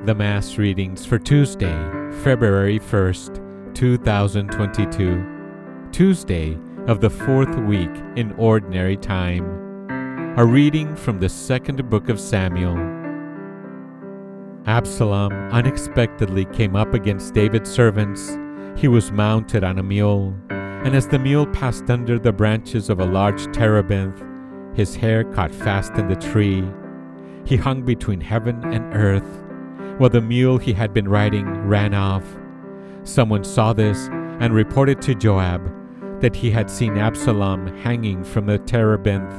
The Mass readings for Tuesday, February 1st, 2022, Tuesday of the fourth week in Ordinary Time. A reading from the second book of Samuel. Absalom unexpectedly came up against David's servants. He was mounted on a mule, and as the mule passed under the branches of a large terebinth, his hair caught fast in the tree. He hung between heaven and earth, while the mule he had been riding ran off. Someone saw this and reported to Joab that he had seen Absalom hanging from the terebinth,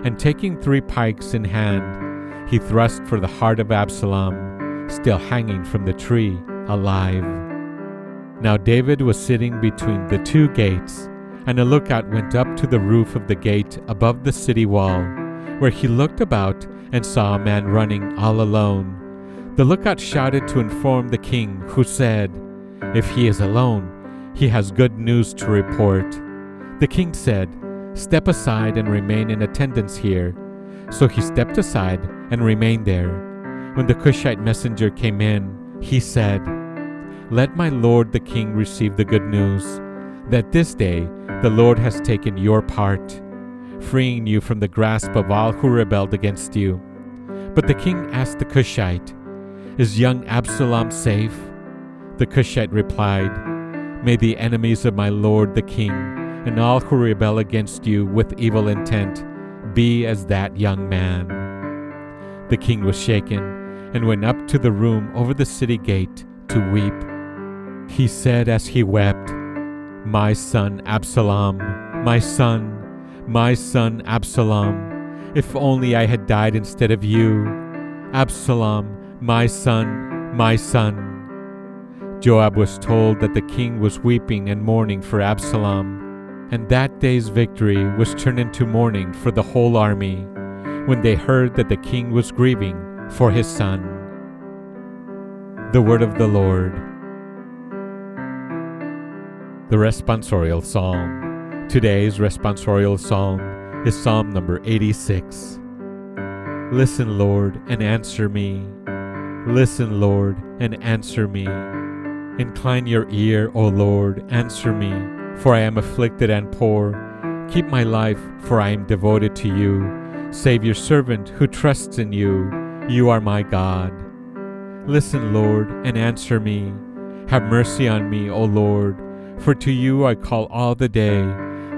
and taking 3 pikes in hand, he thrust for the heart of Absalom, still hanging from the tree, alive. Now David was sitting between the 2 gates, and a lookout went up to the roof of the gate above the city wall, where he looked about and saw a man running all alone. The lookout shouted to inform the king, who said, "If he is alone, he has good news to report." The king said, "Step aside and remain in attendance here." So he stepped aside and remained there. When the Cushite messenger came in, he said, "Let my lord the king receive the good news, that this day the Lord has taken your part, freeing you from the grasp of all who rebelled against you." But the king asked the Cushite, "Is young Absalom safe?" The Cushite replied, "May the enemies of my lord the king, and all who rebel against you with evil intent, be as that young man." The king was shaken, and went up to the room over the city gate to weep. He said as he wept, "My son Absalom, my son Absalom, if only I had died instead of you. Absalom, my son, my son." Joab was told that the king was weeping and mourning for Absalom, and that day's victory was turned into mourning for the whole army, when they heard that the king was grieving for his son. The word of the Lord. The responsorial psalm. Today's responsorial psalm is Psalm number 86. Listen, Lord, and answer me. Listen, Lord, and answer me. Incline your ear, O Lord, answer me, for I am afflicted and poor. Keep my life, for I am devoted to you. Save your servant who trusts in you. You are my God. Listen, Lord, and answer me. Have mercy on me, O Lord, for to you I call all the day.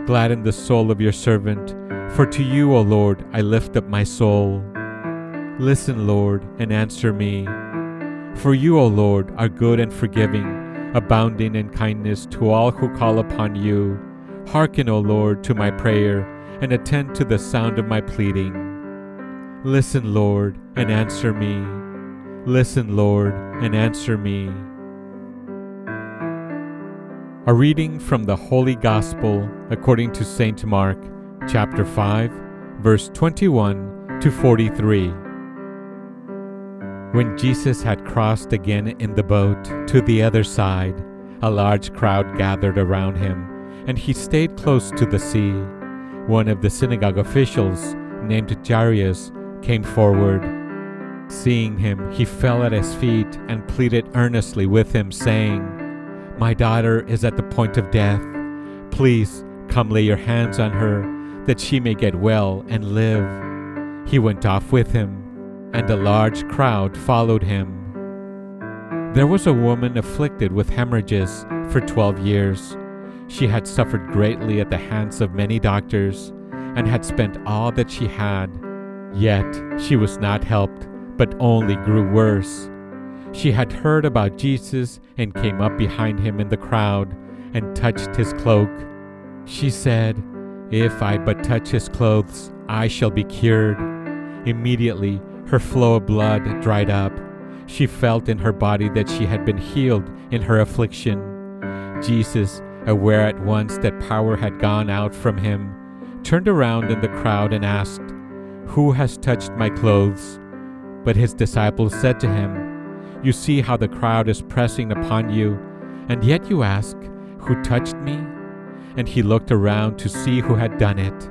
Gladden the soul of your servant, for to you, O Lord, I lift up my soul. Listen, Lord, and answer me. For you, O Lord, are good and forgiving, abounding in kindness to all who call upon you. Hearken, O Lord, to my prayer, and attend to the sound of my pleading. Listen, Lord, and answer me. Listen, Lord, and answer me. A reading from the Holy Gospel according to St. Mark, chapter 5, verse 21 to 43. When Jesus had crossed again in the boat to the other side, a large crowd gathered around him, and he stayed close to the sea. One of the synagogue officials, named Jairus, came forward. Seeing him, he fell at his feet and pleaded earnestly with him, saying, "My daughter is at the point of death. Please come lay your hands on her, that she may get well and live." He went off with him, and a large crowd followed him. There was a woman afflicted with hemorrhages for 12 years. She had suffered greatly at the hands of many doctors, and had spent all that she had. Yet she was not helped, but only grew worse. She had heard about Jesus and came up behind him in the crowd and touched his cloak. She said, "If I but touch his clothes, I shall be cured." Immediately her flow of blood dried up. She felt in her body that she had been healed in her affliction. Jesus, aware at once that power had gone out from him, turned around in the crowd and asked, "Who has touched my clothes?" But his disciples said to him, "You see how the crowd is pressing upon you, and yet you ask, 'Who touched me?'" And he looked around to see who had done it.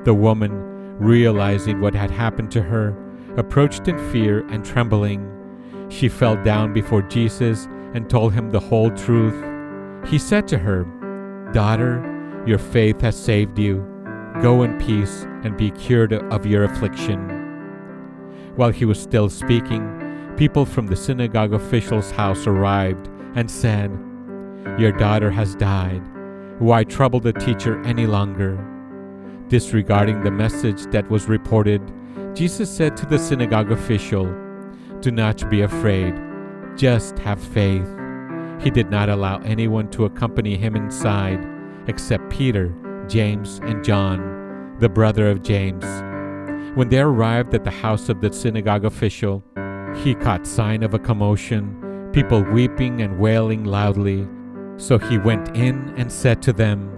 The woman, realizing what had happened to her, approached in fear and trembling. She fell down before Jesus and told him the whole truth. He said to her, "Daughter, your faith has saved you. Go in peace and be cured of your affliction." While he was still speaking, people from the synagogue official's house arrived and said, "Your daughter has died. Why trouble the teacher any longer?" Disregarding the message that was reported, Jesus said to the synagogue official, "Do not be afraid, just have faith." He did not allow anyone to accompany him inside except Peter, James, and John, the brother of James. When they arrived at the house of the synagogue official, he caught sign of a commotion, people weeping and wailing loudly. So he went in and said to them,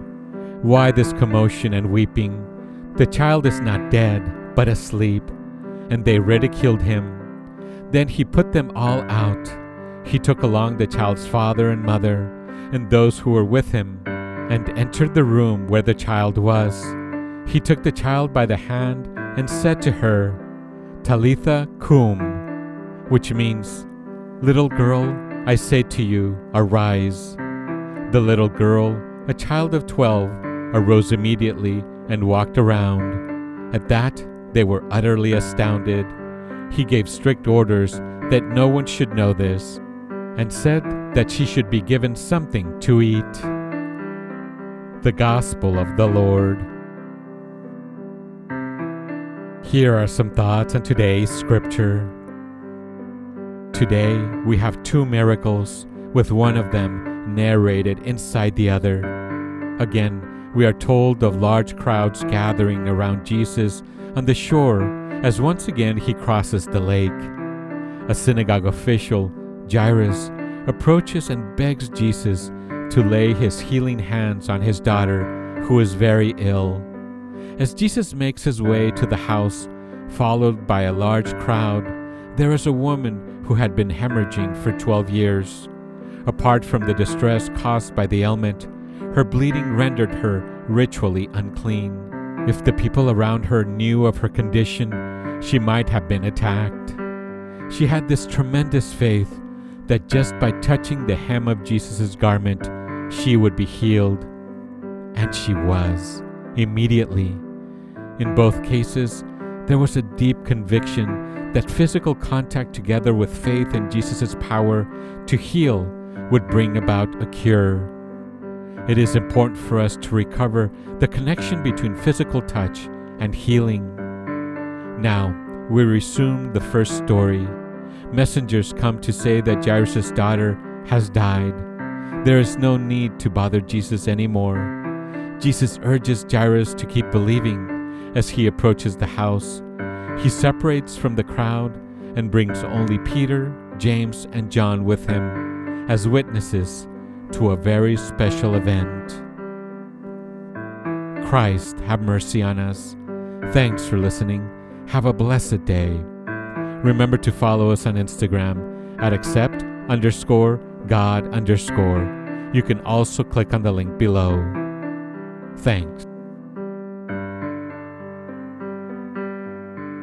"Why this commotion and weeping? The child is not dead, but asleep." And they ridiculed him. Then he put them all out. He took along the child's father and mother, and those who were with him, and entered the room where the child was. He took the child by the hand and said to her, "Talitha cum," which means, "Little girl, I say to you, arise." The little girl, a child of 12, arose immediately and walked around. At that, they were utterly astounded. He gave strict orders that no one should know this, and said that she should be given something to eat. The Gospel of the Lord. Here are some thoughts on today's scripture. Today, we have two miracles, with one of them narrated inside the other. Again, we are told of large crowds gathering around Jesus on the shore as once again he crosses the lake. A synagogue official, Jairus, approaches and begs Jesus to lay his healing hands on his daughter, who is very ill. As Jesus makes his way to the house, followed by a large crowd, there is a woman who had been hemorrhaging for 12 years. Apart from the distress caused by the ailment, her bleeding rendered her ritually unclean. If the people around her knew of her condition, she might have been attacked. She had this tremendous faith that just by touching the hem of Jesus' garment, she would be healed. And she was, immediately. In both cases, there was a deep conviction that physical contact together with faith in Jesus' power to heal would bring about a cure. It is important for us to recover the connection between physical touch and healing. Now, we resume the first story. Messengers come to say that Jairus' daughter has died. There is no need to bother Jesus anymore. Jesus urges Jairus to keep believing as he approaches the house. He separates from the crowd and brings only Peter, James, and John with him as witnesses to a very special event. Christ, have mercy on us. Thanks for listening. Have a blessed day. Remember to follow us on Instagram at accept_God_. You can also click on the link below. Thanks.